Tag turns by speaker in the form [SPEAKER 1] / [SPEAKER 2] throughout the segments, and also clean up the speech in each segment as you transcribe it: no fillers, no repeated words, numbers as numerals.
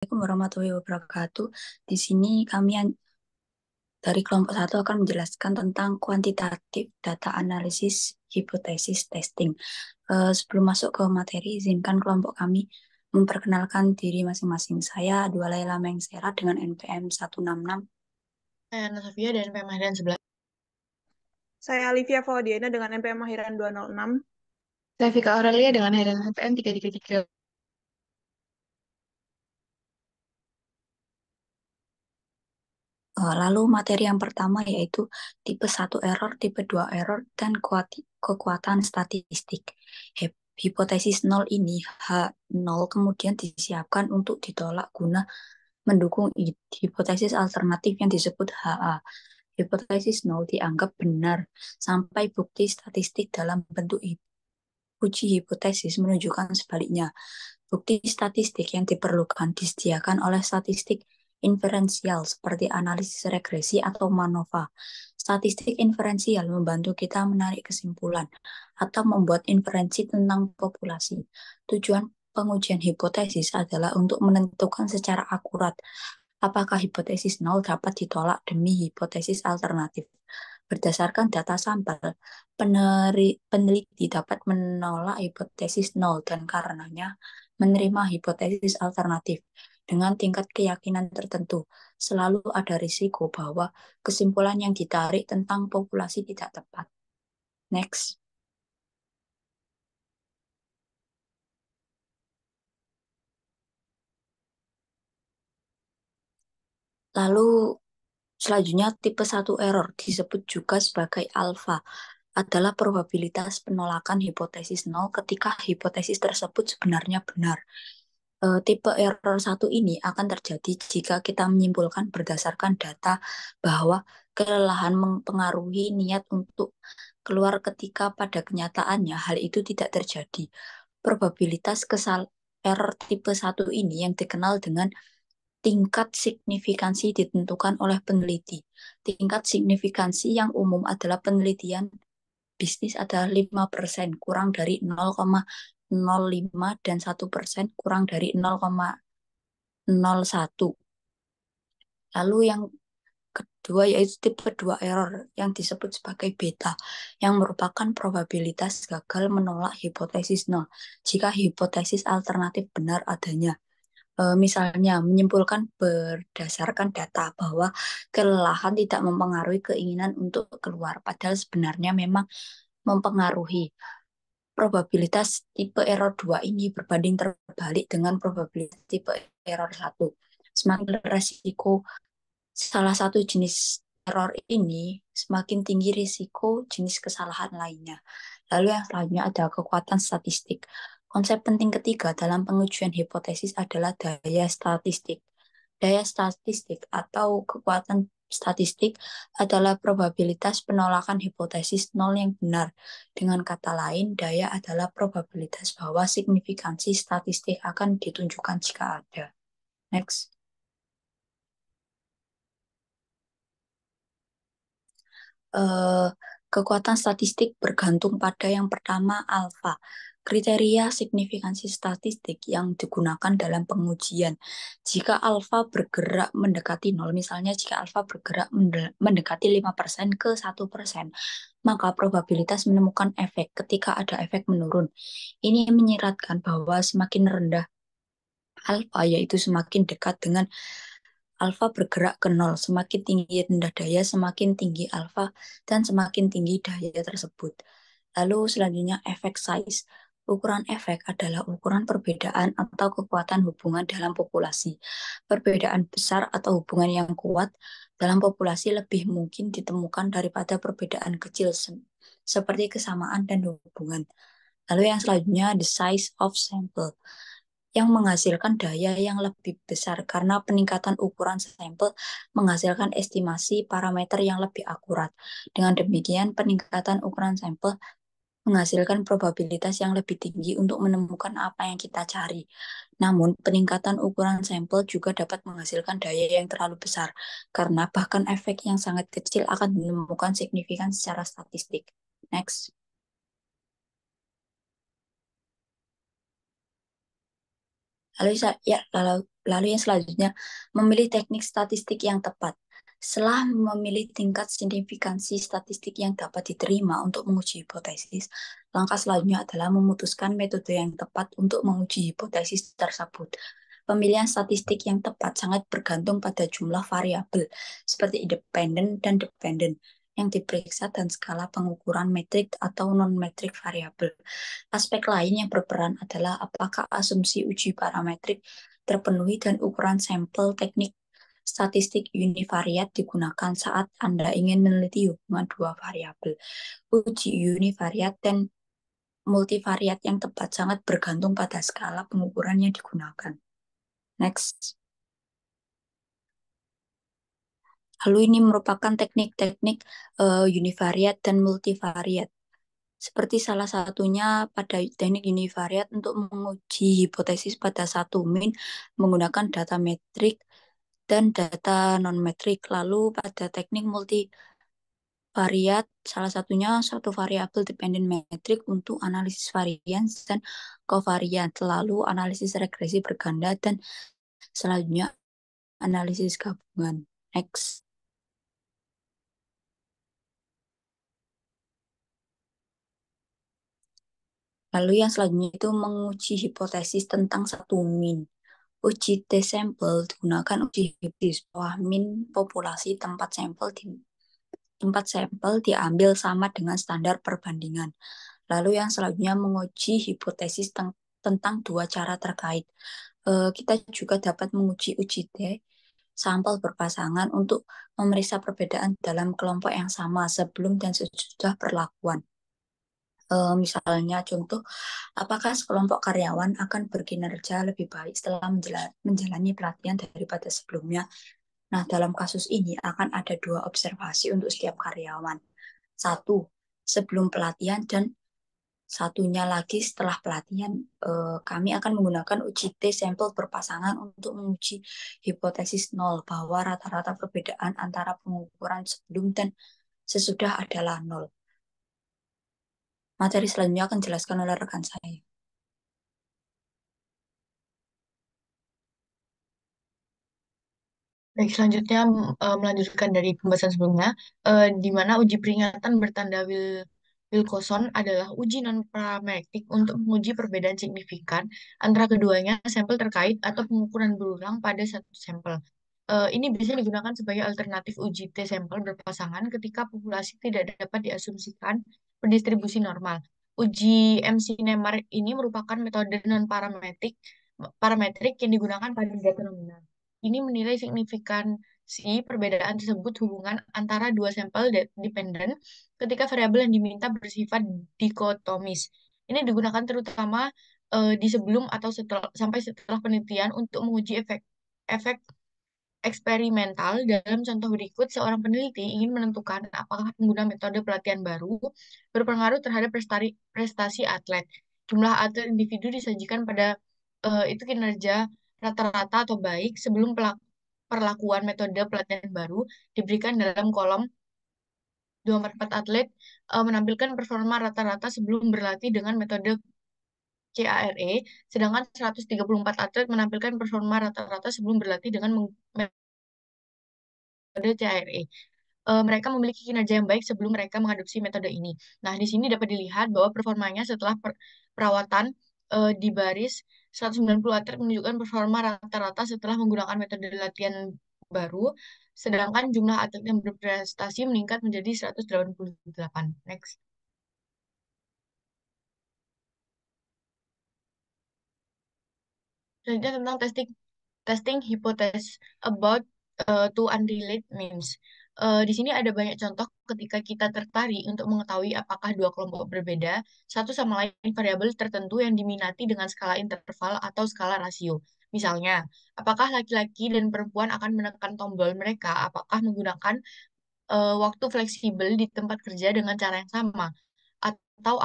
[SPEAKER 1] Assalamualaikum warahmatullahi wabarakatuh. Di sini kami dari kelompok satu akan menjelaskan tentang kuantitatif data analisis hipotesis testing. Sebelum masuk ke materi, izinkan kelompok kami memperkenalkan diri masing-masing. Saya Dua Laila Mengsera dengan NPM 166.
[SPEAKER 2] Saya Ana Sofia dan NPM Mahiran 11.
[SPEAKER 3] Saya Olivia Faudiana dengan NPM Mahiran 206.
[SPEAKER 4] Saya Vika Aurelia dengan NPM 333.
[SPEAKER 1] Lalu materi yang pertama yaitu tipe 1 error, tipe 2 error, dan kekuatan statistik. Hipotesis 0 ini H0 kemudian disiapkan untuk ditolak guna mendukung hipotesis alternatif yang disebut HA. Hipotesis 0 dianggap benar sampai bukti statistik dalam bentuk uji hipotesis menunjukkan sebaliknya. Bukti statistik yang diperlukan disediakan oleh statistik inferensial seperti analisis regresi atau MANOVA. Statistik inferensial membantu kita menarik kesimpulan atau membuat inferensi tentang populasi. Tujuan pengujian hipotesis adalah untuk menentukan secara akurat apakah hipotesis nol dapat ditolak demi hipotesis alternatif. Berdasarkan data sampel, peneliti dapat menolak hipotesis nol dan karenanya menerima hipotesis alternatif dengan tingkat keyakinan tertentu. Selalu ada risiko bahwa kesimpulan yang ditarik tentang populasi tidak tepat. Next. Lalu selanjutnya tipe 1 error disebut juga sebagai alfa adalah probabilitas penolakan hipotesis nol ketika hipotesis tersebut sebenarnya benar. Tipe error 1 ini akan terjadi jika kita menyimpulkan berdasarkan data bahwa kelelahan mempengaruhi niat untuk keluar ketika pada kenyataannya hal itu tidak terjadi. Probabilitas error tipe 1 ini yang dikenal dengan tingkat signifikansi ditentukan oleh peneliti. Tingkat signifikansi yang umum adalah penelitian bisnis adalah 5% kurang dari 0,05 dan 1% kurang dari 0,01. Lalu yang kedua yaitu tipe 2 error yang disebut sebagai beta yang merupakan probabilitas gagal menolak hipotesis nol jika hipotesis alternatif benar adanya. Misalnya menyimpulkan berdasarkan data bahwa kelelahan tidak mempengaruhi keinginan untuk keluar, padahal sebenarnya memang mempengaruhi. Probabilitas tipe error 2 ini berbanding terbalik dengan probabilitas tipe error 1. Semakin resiko salah satu jenis error ini, semakin tinggi risiko jenis kesalahan lainnya. Lalu yang selanjutnya ada kekuatan statistik. Konsep penting ketiga dalam pengujian hipotesis adalah daya statistik. Daya statistik atau kekuatan statistik adalah probabilitas penolakan hipotesis nol yang benar. Dengan kata lain, daya adalah probabilitas bahwa signifikansi statistik akan ditunjukkan jika ada. Next. Kekuatan statistik bergantung pada yang pertama alfa. Kriteria signifikansi statistik yang digunakan dalam pengujian. Jika alfa bergerak mendekati 0, misalnya jika alfa bergerak mendekati 5% ke 1%, maka probabilitas menemukan efek ketika ada efek menurun. Ini menyiratkan bahwa semakin rendah alfa, yaitu semakin dekat dengan alfa bergerak ke 0, semakin tinggi rendah daya, semakin tinggi alfa, dan semakin tinggi daya tersebut. Lalu selanjutnya efek size. Ukuran efek adalah ukuran perbedaan atau kekuatan hubungan dalam populasi. Perbedaan besar atau hubungan yang kuat dalam populasi lebih mungkin ditemukan daripada perbedaan kecil seperti kesamaan dan hubungan. Lalu yang selanjutnya the size of sample yang menghasilkan daya yang lebih besar karena peningkatan ukuran sampel menghasilkan estimasi parameter yang lebih akurat. Dengan demikian, peningkatan ukuran sampel menghasilkan probabilitas yang lebih tinggi untuk menemukan apa yang kita cari. Namun, peningkatan ukuran sampel juga dapat menghasilkan daya yang terlalu besar karena bahkan efek yang sangat kecil akan menemukan signifikan secara statistik. Next. Lalu yang selanjutnya, memilih teknik statistik yang tepat. Setelah memilih tingkat signifikansi statistik yang dapat diterima untuk menguji hipotesis, langkah selanjutnya adalah memutuskan metode yang tepat untuk menguji hipotesis tersebut. Pemilihan statistik yang tepat sangat bergantung pada jumlah variabel seperti independen dan dependen yang diperiksa dan skala pengukuran metrik atau non-metrik variabel. Aspek lain yang berperan adalah apakah asumsi uji parametrik terpenuhi dan ukuran sampel teknik statistik univariat digunakan saat Anda ingin meneliti hubungan dua variabel. Uji univariat dan multivariat yang tepat sangat bergantung pada skala pengukuran yang digunakan. Next. Lalu ini merupakan teknik-teknik univariat dan multivariat. Seperti salah satunya pada teknik univariat untuk menguji hipotesis pada satu min menggunakan data metrik dan data non-metrik. Lalu pada teknik multivariat, salah satunya satu variabel dependent metrik untuk analisis varians dan covariance. Lalu analisis regresi berganda dan selanjutnya analisis gabungan. Next. Lalu yang selanjutnya itu menguji hipotesis tentang satu min. Uji T-sampel digunakan uji hipotesis bahwa min populasi tempat sampel diambil sama dengan standar perbandingan. Lalu yang selanjutnya menguji hipotesis tentang dua cara terkait. Kita juga dapat menguji uji T sampel berpasangan untuk memeriksa perbedaan dalam kelompok yang sama sebelum dan sesudah perlakuan. Misalnya contoh, apakah sekelompok karyawan akan berkinerja lebih baik setelah menjalani pelatihan daripada sebelumnya? Nah, dalam kasus ini akan ada dua observasi untuk setiap karyawan. Satu, sebelum pelatihan dan satunya lagi setelah pelatihan. Kami akan menggunakan uji T sampel berpasangan untuk menguji hipotesis nol bahwa rata-rata perbedaan antara pengukuran sebelum dan sesudah adalah nol. Materi selanjutnya akan dijelaskan oleh rekan saya.
[SPEAKER 2] Baik, selanjutnya melanjutkan dari pembahasan sebelumnya, di mana uji peringatan bertanda Wilcoxon adalah uji non-parametrik untuk menguji perbedaan signifikan antara keduanya sampel terkait atau pengukuran berulang pada satu sampel. Ini biasanya digunakan sebagai alternatif uji T-sampel berpasangan ketika populasi tidak dapat diasumsikan berdistribusi normal. Uji MC-NEMAR ini merupakan metode non-parametrik yang digunakan pada data nominal. Ini menilai signifikansi perbedaan tersebut hubungan antara dua sampel dependen ketika variabel yang diminta bersifat dikotomis. Ini digunakan terutama di sebelum atau sampai setelah penelitian untuk menguji efek eksperimental. Dalam contoh berikut, seorang peneliti ingin menentukan apakah pengguna metode pelatihan baru berpengaruh terhadap prestasi atlet. Jumlah atlet individu disajikan pada itu kinerja rata-rata atau baik sebelum perlakuan metode pelatihan baru diberikan dalam kolom 244 atlet menampilkan performa rata-rata sebelum berlatih dengan metode CARE, sedangkan 134 atlet menampilkan performa rata-rata sebelum berlatih dengan metode CARE. Mereka memiliki kinerja yang baik sebelum mereka mengadopsi metode ini. Nah, di sini dapat dilihat bahwa performanya setelah perawatan di baris 190 atlet menunjukkan performa rata-rata setelah menggunakan metode latihan baru, sedangkan jumlah atlet yang berprestasi meningkat menjadi 188. Next. Selanjutnya tentang testing hypothesis about two unrelated means. Di sini ada banyak contoh ketika kita tertarik untuk mengetahui apakah dua kelompok berbeda satu sama lain variabel tertentu yang diminati dengan skala interval atau skala rasio. Misalnya, apakah laki-laki dan perempuan akan menekan tombol mereka, apakah menggunakan waktu fleksibel di tempat kerja dengan cara yang sama, atau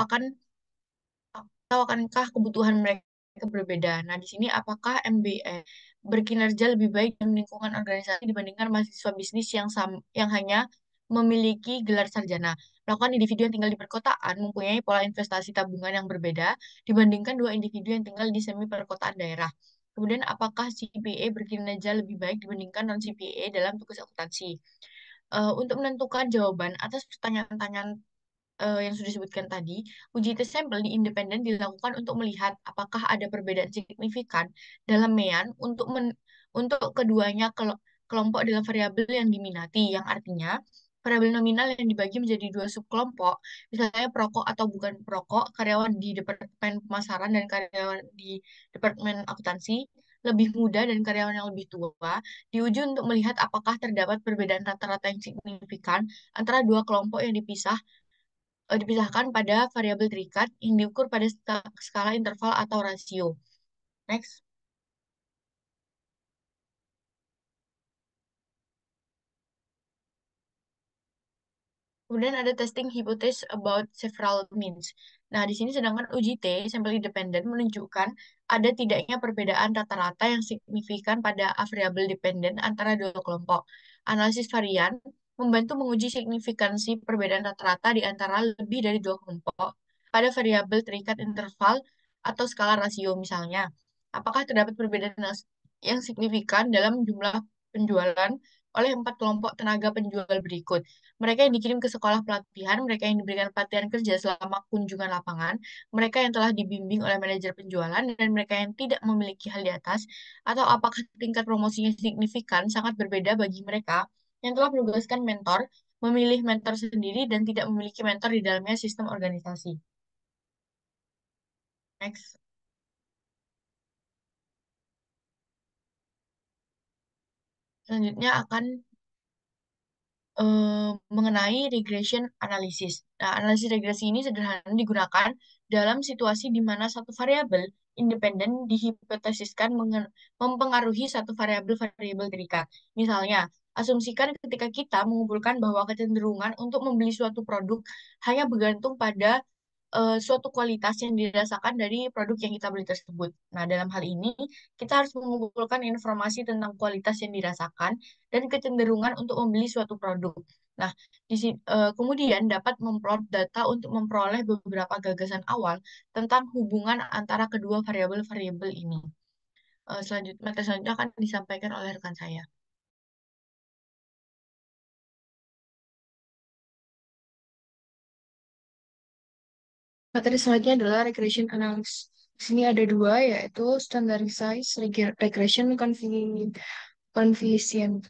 [SPEAKER 2] akankah kebutuhan mereka berbeda? Nah, di sini apakah MBA berkinerja lebih baik dalam lingkungan organisasi dibandingkan mahasiswa bisnis yang hanya memiliki gelar sarjana? Melakukan individu yang tinggal di perkotaan mempunyai pola investasi tabungan yang berbeda dibandingkan dua individu yang tinggal di semi perkotaan daerah. Kemudian, apakah CPA berkinerja lebih baik dibandingkan non-CPA dalam tugas akuntansi? Untuk menentukan jawaban atas pertanyaan-pertanyaan yang sudah disebutkan tadi, uji tes sampel di independen dilakukan untuk melihat apakah ada perbedaan signifikan dalam MEAN untuk keduanya kelompok dalam variabel yang diminati, yang artinya variabel nominal yang dibagi menjadi dua subkelompok, misalnya perokok atau bukan perokok, karyawan di Departemen Pemasaran dan karyawan di Departemen Akuntansi, lebih muda dan karyawan yang lebih tua, diuji untuk melihat apakah terdapat perbedaan rata-rata yang signifikan antara dua kelompok yang dipisahkan pada variabel terikat yang diukur pada skala interval atau rasio. Next. Kemudian ada testing hypothesis about several means. Nah, di sini sedangkan uji T, sampel independen, menunjukkan ada tidaknya perbedaan rata-rata yang signifikan pada variabel dependen antara dua kelompok. Analisis varian membantu menguji signifikansi perbedaan rata-rata di antara lebih dari dua kelompok pada variabel terikat interval atau skala rasio misalnya. Apakah terdapat perbedaan yang signifikan dalam jumlah penjualan oleh 4 kelompok tenaga penjual berikut? Mereka yang dikirim ke sekolah pelatihan, mereka yang diberikan pelatihan kerja selama kunjungan lapangan, mereka yang telah dibimbing oleh manajer penjualan, dan mereka yang tidak memiliki hal di atas, atau apakah tingkat promosinya signifikan sangat berbeda bagi mereka yang telah menugaskan mentor, memilih mentor sendiri, dan tidak memiliki mentor di dalamnya sistem organisasi. Next. Selanjutnya akan mengenai regression analysis. Nah, analisis regresi ini sederhana digunakan dalam situasi di mana satu variabel independen dihipotesiskan mempengaruhi satu variabel-variabel terikat. Misalnya, asumsikan ketika kita mengumpulkan bahwa kecenderungan untuk membeli suatu produk hanya bergantung pada suatu kualitas yang dirasakan dari produk yang kita beli tersebut. Nah, dalam hal ini, kita harus mengumpulkan informasi tentang kualitas yang dirasakan dan kecenderungan untuk membeli suatu produk. Nah, kemudian dapat memplot data untuk memperoleh beberapa gagasan awal tentang hubungan antara kedua variabel-variabel ini. Materi selanjutnya akan disampaikan oleh rekan saya.
[SPEAKER 4] Materi selanjutnya adalah regression analysis. Di sini ada dua, yaitu standardized regression coefficient.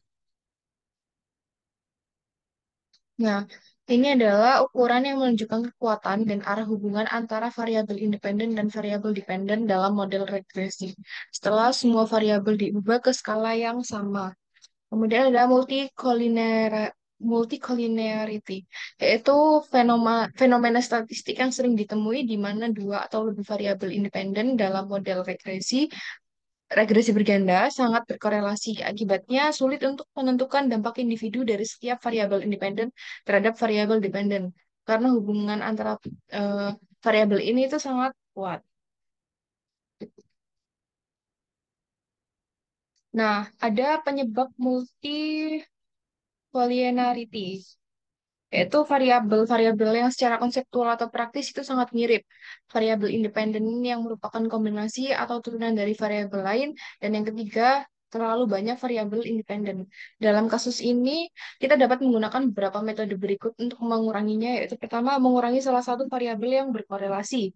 [SPEAKER 4] Nah, ini adalah ukuran yang menunjukkan kekuatan dan arah hubungan antara variabel independen dan variabel dependen dalam model regresi. Setelah semua variabel diubah ke skala yang sama. Kemudian ada multicollinearity, yaitu fenomena statistik yang sering ditemui di mana dua atau lebih variabel independen dalam model regresi berganda sangat berkorelasi. Akibatnya sulit untuk menentukan dampak individu dari setiap variabel independen terhadap variabel dependen karena hubungan antara eh, variabel ini itu sangat kuat. Nah, ada penyebab multicollinearity, yaitu variabel-variabel yang secara konseptual atau praktis itu sangat mirip. Variabel independen yang merupakan kombinasi atau turunan dari variabel lain, dan yang ketiga, terlalu banyak variabel independen. Dalam kasus ini, kita dapat menggunakan beberapa metode berikut untuk menguranginya, yaitu pertama, mengurangi salah satu variabel yang berkorelasi.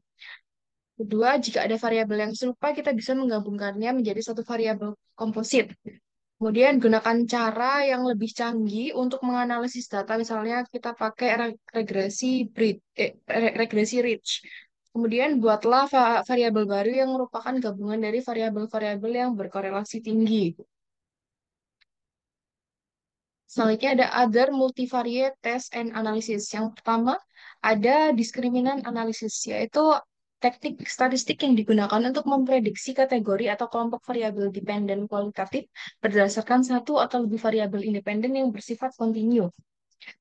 [SPEAKER 4] Kedua, jika ada variabel yang serupa, kita bisa menggabungkannya menjadi satu variabel komposit. Kemudian gunakan cara yang lebih canggih untuk menganalisis data. Misalnya kita pakai regresi Ridge. Kemudian buatlah variabel baru yang merupakan gabungan dari variabel-variabel yang berkorelasi tinggi. Selanjutnya ada other multivariate test and analysis. Yang pertama ada diskriminan analisis, yaitu teknik statistik yang digunakan untuk memprediksi kategori atau kelompok variabel dependen kualitatif berdasarkan satu atau lebih variabel independen yang bersifat kontinu.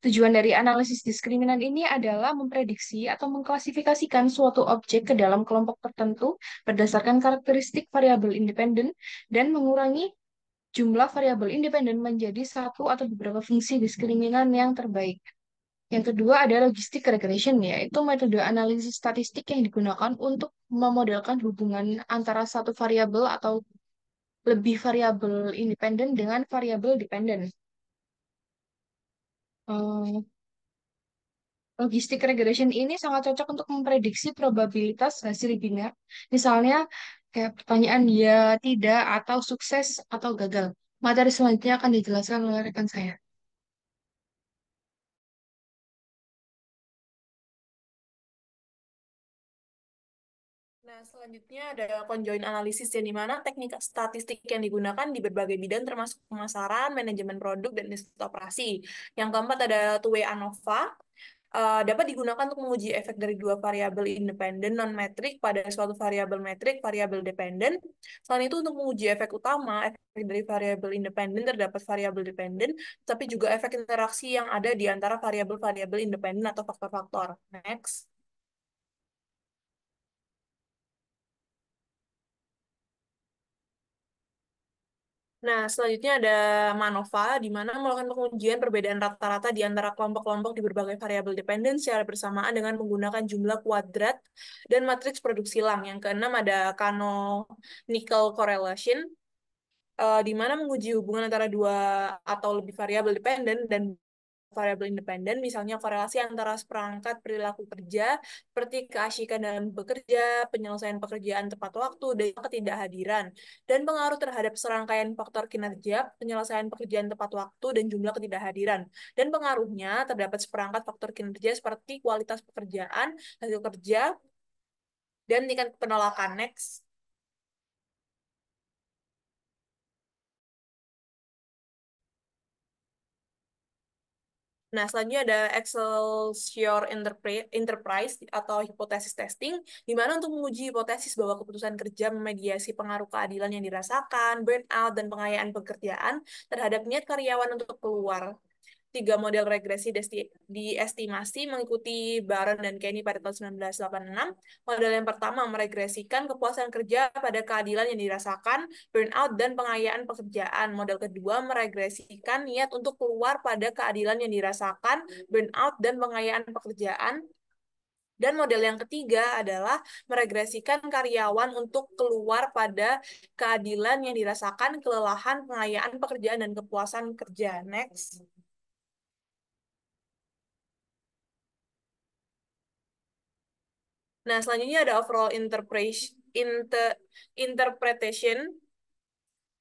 [SPEAKER 4] Tujuan dari analisis diskriminan ini adalah memprediksi atau mengklasifikasikan suatu objek ke dalam kelompok tertentu berdasarkan karakteristik variabel independen dan mengurangi jumlah variabel independen menjadi satu atau beberapa fungsi diskriminan yang terbaik. Yang kedua ada logistic regression, yaitu metode analisis statistik yang digunakan untuk memodelkan hubungan antara satu variabel atau lebih variabel independen dengan variabel dependen. Eh, Logistic regression ini sangat cocok untuk memprediksi probabilitas hasil biner. Misalnya, kayak pertanyaan ya, tidak, atau sukses, atau gagal. Materi selanjutnya akan dijelaskan oleh rekan saya.
[SPEAKER 5] Nah, selanjutnya ada conjoint analysis, yang dimana teknik statistik yang digunakan di berbagai bidang termasuk pemasaran, manajemen produk, dan sistem operasi. Yang keempat ada two-way ANOVA, dapat digunakan untuk menguji efek dari dua variabel independen non-metrik pada suatu variabel metrik, variabel dependen. Selain itu, untuk menguji efek utama, efek dari variabel independen terdapat variabel dependen, tapi juga efek interaksi yang ada di antara variabel-variabel independen atau faktor-faktor. Next. Nah, selanjutnya ada MANOVA, di mana melakukan pengujian perbedaan rata-rata di antara kelompok-kelompok di berbagai variabel dependen secara bersamaan dengan menggunakan jumlah kuadrat dan matriks produk silang. Yang keenam ada canonical correlation, di mana menguji hubungan antara dua atau lebih variabel dependen dan variabel independen, misalnya korelasi antara seperangkat perilaku kerja, seperti keasyikan dalam bekerja, penyelesaian pekerjaan tepat waktu, dan ketidakhadiran, dan pengaruh terhadap serangkaian faktor kinerja, penyelesaian pekerjaan tepat waktu, dan jumlah ketidakhadiran. Dan pengaruhnya terdapat seperangkat faktor kinerja seperti kualitas pekerjaan, hasil kerja, dan tingkat penolakan. Next. Nah, selanjutnya ada Excelsior Enterprise atau hipotesis testing, di mana untuk menguji hipotesis bahwa keputusan kerja memediasi pengaruh keadilan yang dirasakan, burnout, dan pengayaan pekerjaan terhadap niat karyawan untuk keluar. 3 model regresi diestimasi mengikuti Baron dan Kenny pada tahun 1986. Model yang pertama meregresikan kepuasan kerja pada keadilan yang dirasakan, burnout, dan pengayaan pekerjaan. Model kedua meregresikan niat untuk keluar pada keadilan yang dirasakan, burnout, dan pengayaan pekerjaan. Dan model yang ketiga adalah meregresikan karyawan untuk keluar pada keadilan yang dirasakan, kelelahan, pengayaan pekerjaan, dan kepuasan kerja. Next. Nah, selanjutnya ada overall interpretation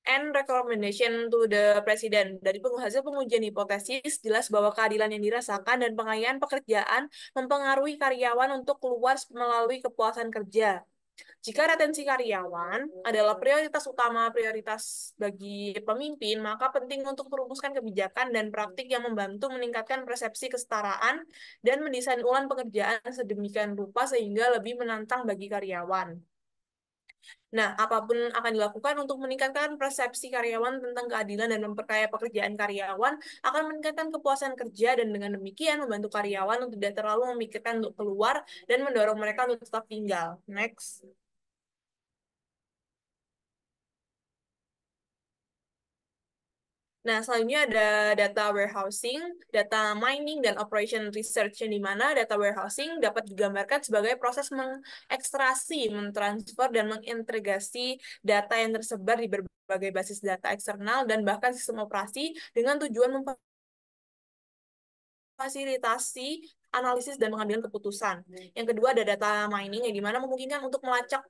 [SPEAKER 5] and recommendation to the President. Dari hasil pengujian hipotesis, jelas bahwa keadilan yang dirasakan dan pengayaan pekerjaan mempengaruhi karyawan untuk keluar melalui kepuasan kerja. Jika retensi karyawan adalah prioritas utama prioritas bagi pemimpin, maka penting untuk merumuskan kebijakan dan praktik yang membantu meningkatkan persepsi kesetaraan dan mendesain ulang pekerjaan sedemikian rupa sehingga lebih menantang bagi karyawan. Nah, apapun akan dilakukan untuk meningkatkan persepsi karyawan tentang keadilan dan memperkaya pekerjaan karyawan akan meningkatkan kepuasan kerja dan dengan demikian membantu karyawan untuk tidak terlalu memikirkan untuk keluar dan mendorong mereka untuk tetap tinggal. Next. Nah, selanjutnya ada data warehousing, data mining, dan operation research, yang dimana data warehousing dapat digambarkan sebagai proses mengekstraksi, mentransfer, dan mengintegrasi data yang tersebar di berbagai basis data eksternal dan bahkan sistem operasi dengan tujuan fasilitasi analisis dan pengambilan keputusan. Yang kedua ada data mining, yang dimana memungkinkan untuk melacak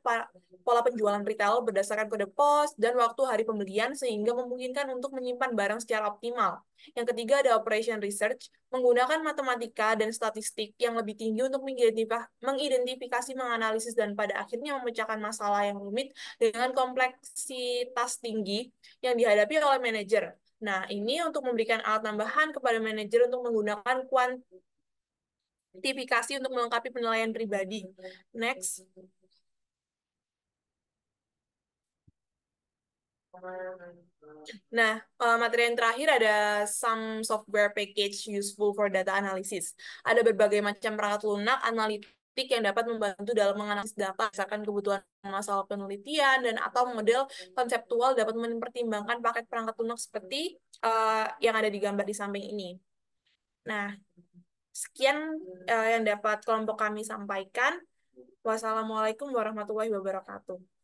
[SPEAKER 5] pola penjualan retail berdasarkan kode pos dan waktu hari pembelian sehingga memungkinkan untuk menyimpan barang secara optimal. Yang ketiga ada operation research, menggunakan matematika dan statistik yang lebih tinggi untuk mengidentifikasi, menganalisis, dan pada akhirnya memecahkan masalah yang rumit dengan kompleksitas tinggi yang dihadapi oleh manajer. Nah, ini untuk memberikan alat tambahan kepada manajer untuk menggunakan kuantifikasi untuk melengkapi penilaian pribadi. Next. Nah, materi yang terakhir ada some software package useful for data analysis. Ada berbagai macam perangkat lunak analitik yang dapat membantu dalam menganalisis data berdasarkan kebutuhan masalah penelitian dan atau model konseptual dapat mempertimbangkan paket perangkat lunak seperti yang ada di gambar di samping ini. Nah, sekian yang dapat kelompok kami sampaikan. Wassalamualaikum warahmatullahi wabarakatuh.